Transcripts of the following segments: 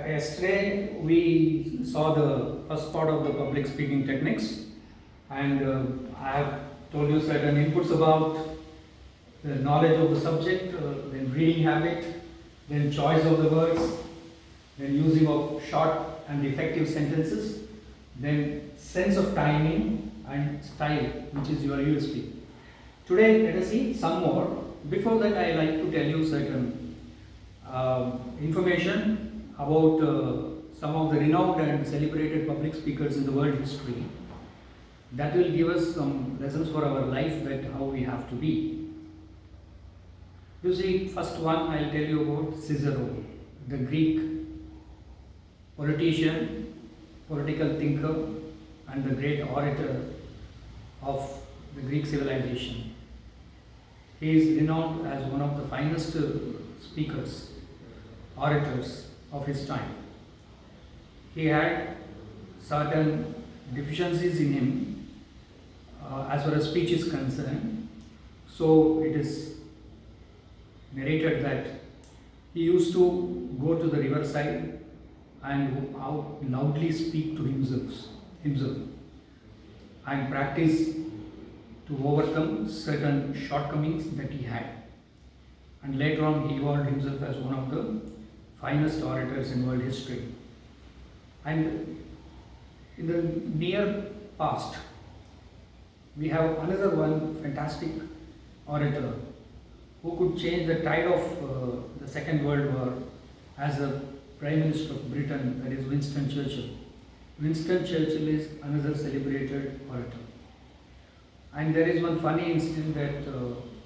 Yesterday we saw the first part of the public speaking techniques, and I have told you certain inputs about the knowledge of the subject, then reading habit, then choice of the words, then using of short and effective sentences, then sense of timing and style, which is your USP. Today let us see some more. Before that, I like to tell you certain information about some of the renowned and celebrated public speakers in the world history. That will give us some lessons for our life, that how we have to be. You see, first one I'll tell you about Cicero, the Greek politician, political thinker, and the great orator of the Greek civilization. He is renowned as one of the finest speakers, orators of his time. He had certain deficiencies in him as far as speech is concerned. So it is narrated that he used to go to the riverside and loudly speak to himself and practice to overcome certain shortcomings that he had. And later on he evolved himself as one of the finest orators in world history. And in the near past, we have another one fantastic orator who could change the tide of the Second World War as a Prime Minister of Britain, that is Winston Churchill. Winston Churchill is another celebrated orator. And there is one funny incident that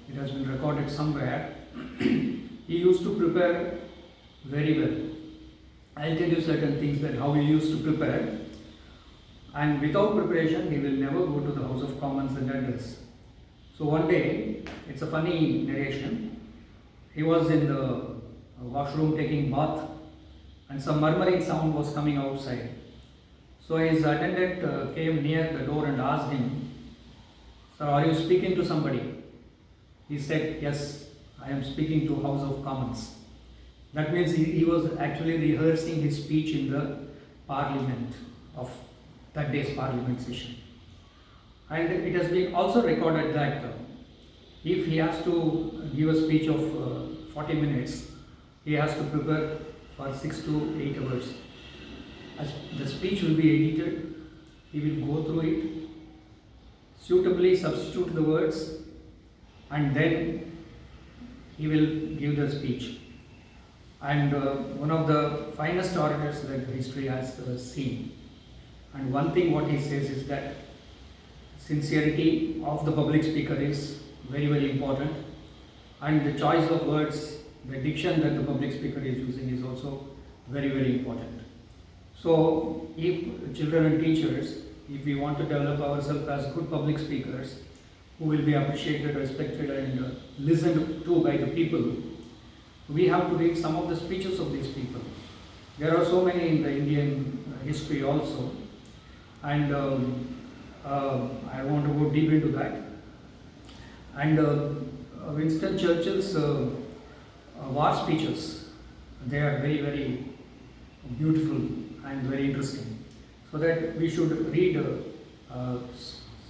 it has been recorded somewhere. He used to prepare very well. I'll tell you certain things that how he used to prepare. And without preparation, he will never go to the House of Commons and address. So one day, it's a funny narration. He was in the washroom taking bath, and some murmuring sound was coming outside. So his attendant came near the door and asked him, "Sir, are you speaking to somebody?" He said, "Yes, I am speaking to House of Commons." That means he was actually rehearsing his speech in the parliament of that day's parliament session. And it has been also recorded that if he has to give a speech of 40 minutes, he has to prepare for 6 to 8 hours. As the speech will be edited, he will go through it, suitably substitute the words, and then he will give the speech. And one of the finest orators that history has seen. And one thing what he says is that sincerity of the public speaker is very, very important, and the choice of words, the diction that the public speaker is using is also very, very important. So if children and teachers, if we want to develop ourselves as good public speakers who will be appreciated, respected, and listened to by the people, we have to read some of the speeches of these people. There are so many in the Indian history also, and I want to go deep into that. And Winston Churchill's war speeches, they are very, very beautiful and very interesting. So that we should read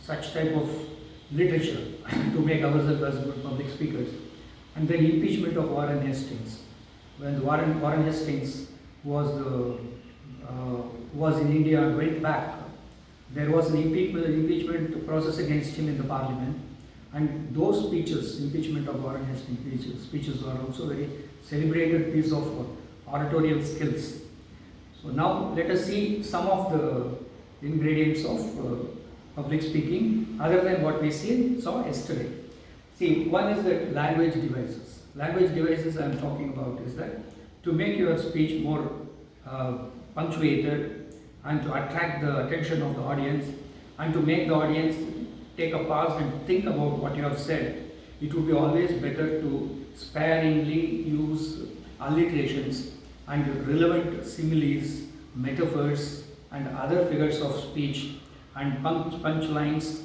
such type of literature to make ourselves as good public speakers. And then impeachment of Warren Hastings. When Warren Hastings was in India and went back, there was an impeachment process against him in the parliament. And those speeches, impeachment of Warren Hastings speeches are also very celebrated piece of oratorial skills. So now let us see some of the ingredients of public speaking other than what we saw yesterday. See, one is that language devices. Language devices I am talking about is that to make your speech more punctuated and to attract the attention of the audience and to make the audience take a pause and think about what you have said, it would be always better to sparingly use alliterations and relevant similes, metaphors, and other figures of speech and punchlines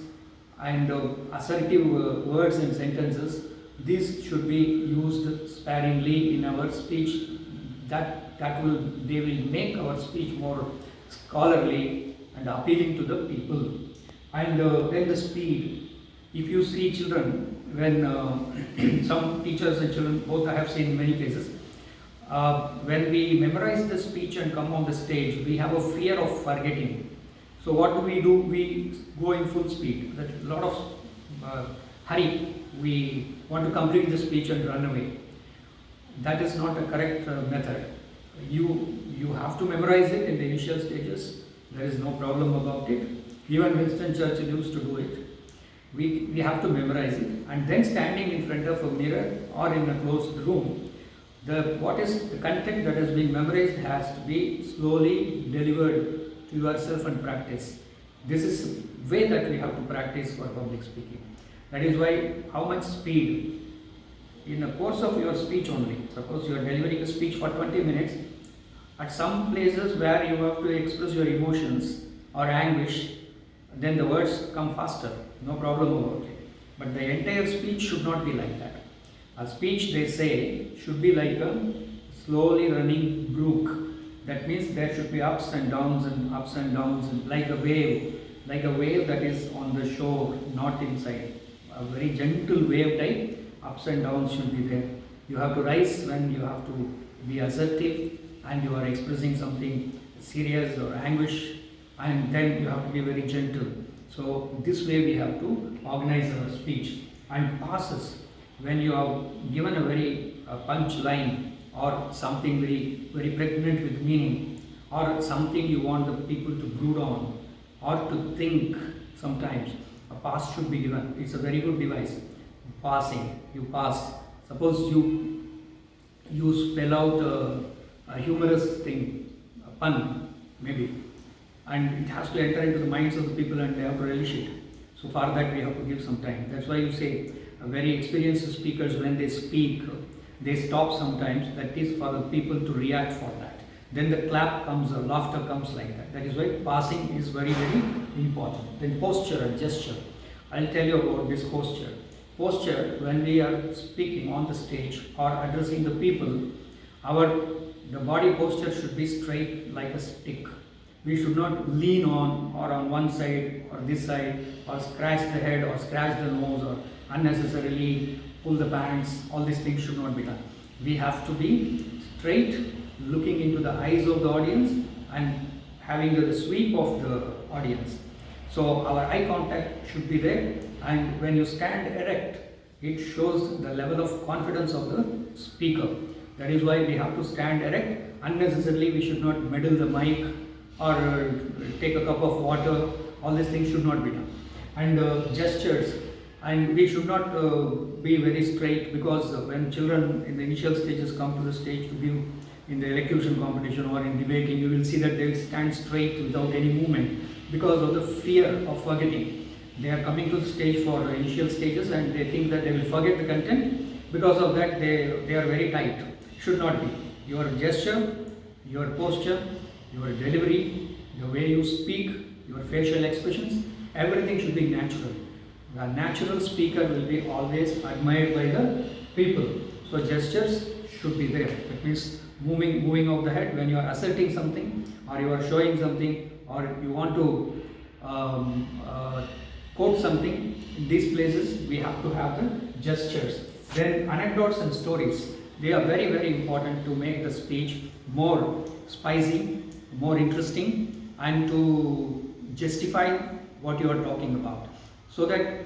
and assertive words and sentences. These should be used sparingly in our speech they will make our speech more scholarly and appealing to the people. And then the speed, if you see children, when some teachers and children, both I have seen in many cases, when we memorize the speech and come on the stage, we have a fear of forgetting. So what do? We go in full speed. That a lot of hurry. We want to complete the speech and run away. That is not a correct method. You have to memorize it in the initial stages. There is no problem about it. Even Winston Churchill used to do it. We have to memorize it, and then standing in front of a mirror or in a closed room, what is the content that has been memorized has to be slowly delivered to yourself and practice. This is the way that we have to practice for public speaking. That is why how much speed in the course of your speech only. Suppose you are delivering a speech for 20 minutes. At some places where you have to express your emotions or anguish, then the words come faster. No problem about it. But the entire speech should not be like that. A speech, they say, should be like a slowly running brook. That means there should be ups and downs and like a wave that is on the shore, not inside. A very gentle wave type, ups and downs should be there. You have to rise when you have to be assertive and you are expressing something serious or anguish, and then you have to be very gentle. So this way we have to organize our speech. And pauses, when you are given a very punch line or something very, very pregnant with meaning, or something you want the people to brood on or to think, sometimes a pause should be given. It's a very good device. Passing, you pass. Suppose you spell out a humorous thing, a pun maybe, and it has to enter into the minds of the people and they have to relish it. So for that we have to give some time. That's why you say very experienced speakers, when they speak, they stop sometimes. That is for the people to react for that. Then the clap comes, the laughter comes like that. That is why passing is very, very important. Then posture and gesture. I'll tell you about this posture. Posture, when we are speaking on the stage or addressing the people, the body posture should be straight like a stick. We should not lean on or on one side or this side, or scratch the head or scratch the nose or unnecessarily pull the pants. All these things should not be done. We have to be straight, looking into the eyes of the audience and having the sweep of the audience. So our eye contact should be there, and when you stand erect, it shows the level of confidence of the speaker. That is why we have to stand erect. Unnecessarily we should not meddle the mic or take a cup of water. All these things should not be done. And gestures, and we should not be very straight, because when children in the initial stages come to the stage to give in the elocution competition or in debating, you will see that they will stand straight without any movement because of the fear of forgetting. They are coming to the stage for the initial stages and they think that they will forget the content. Because of that, they are very tight. Should not be. Your gesture, your posture, your delivery, the way you speak, your facial expressions, everything should be natural. The natural speaker will be always admired by the people. So gestures should be there. That means moving of the head when you are asserting something, or you are showing something, or you want to quote something. In these places we have to have the gestures. Then anecdotes and stories, they are very, very important to make the speech more spicy, more interesting, and to justify what you are talking about. So that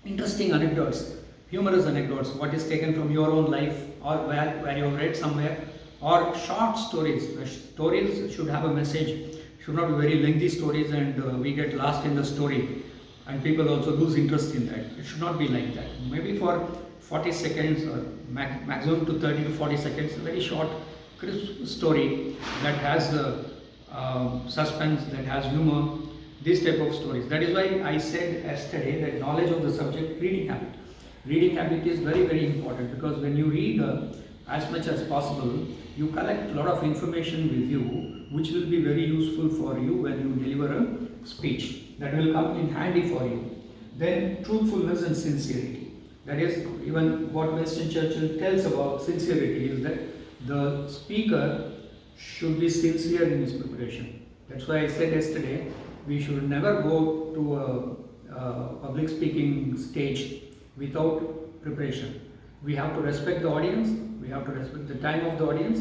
interesting anecdotes, humorous anecdotes, what is taken from your own life or where you have read somewhere, or short stories. The stories should have a message, should not be very lengthy stories and we get lost in the story and people also lose interest in that. It should not be like that. Maybe for 40 seconds or maximum to 30 to 40 seconds, a very short, crisp story that has suspense, that has humor, this type of stories. That is why I said yesterday that knowledge of the subject, reading habit. Reading habit is very, very important, because when you read as much as possible, you collect a lot of information with you which will be very useful for you when you deliver a speech. That will come in handy for you. Then truthfulness and sincerity. That is, even what Winston Churchill tells about sincerity is that the speaker should be sincere in his preparation. That's why I said yesterday, we should never go to a public speaking stage without preparation. We have to respect the audience, we have to respect the time of the audience,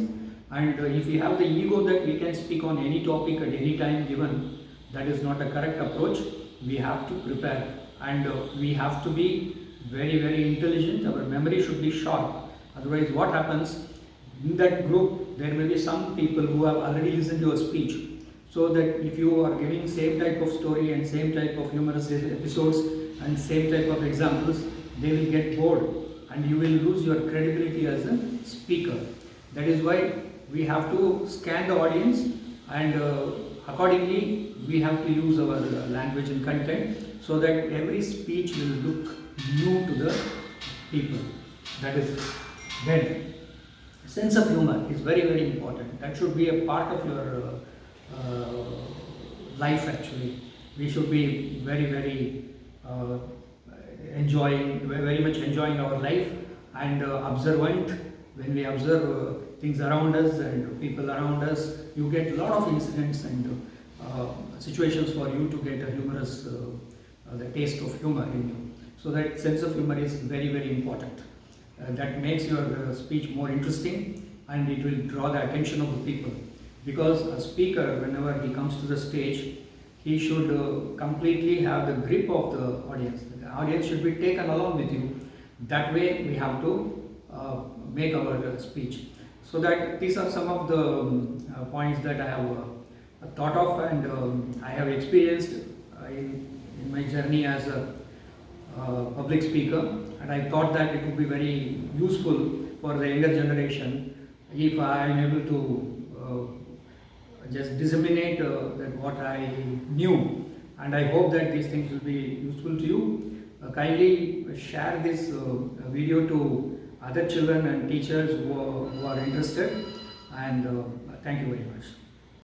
and if we have the ego that we can speak on any topic at any time given, that is not a correct approach. We have to prepare, and we have to be very, very intelligent. Our memory should be sharp. Otherwise, what happens? In that group, there may be some people who have already listened to a speech. So that if you are giving same type of story and same type of humorous episodes and same type of examples, they will get bored and you will lose your credibility as a speaker. That is why we have to scan the audience, and accordingly we have to use our language and content so that every speech will look new to the people. That is then sense of humor is very, very important. That should be a part of your life actually. We should be very, very very much enjoying our life, and observant. When we observe things around us and people around us, you get a lot of incidents and situations for you to get a humorous, the taste of humor in you. So that sense of humor is very, very important. That makes your speech more interesting, and it will draw the attention of the people. Because a speaker, whenever he comes to the stage, he should completely have the grip of the audience. The audience should be taken along with you. That way we have to make our speech. So that these are some of the points that I have thought of, and I have experienced in my journey as a public speaker, and I thought that it would be very useful for the younger generation if I am able to just disseminate that what I knew, and I hope that these things will be useful to you. Kindly share this video to other children and teachers who are interested, and thank you very much.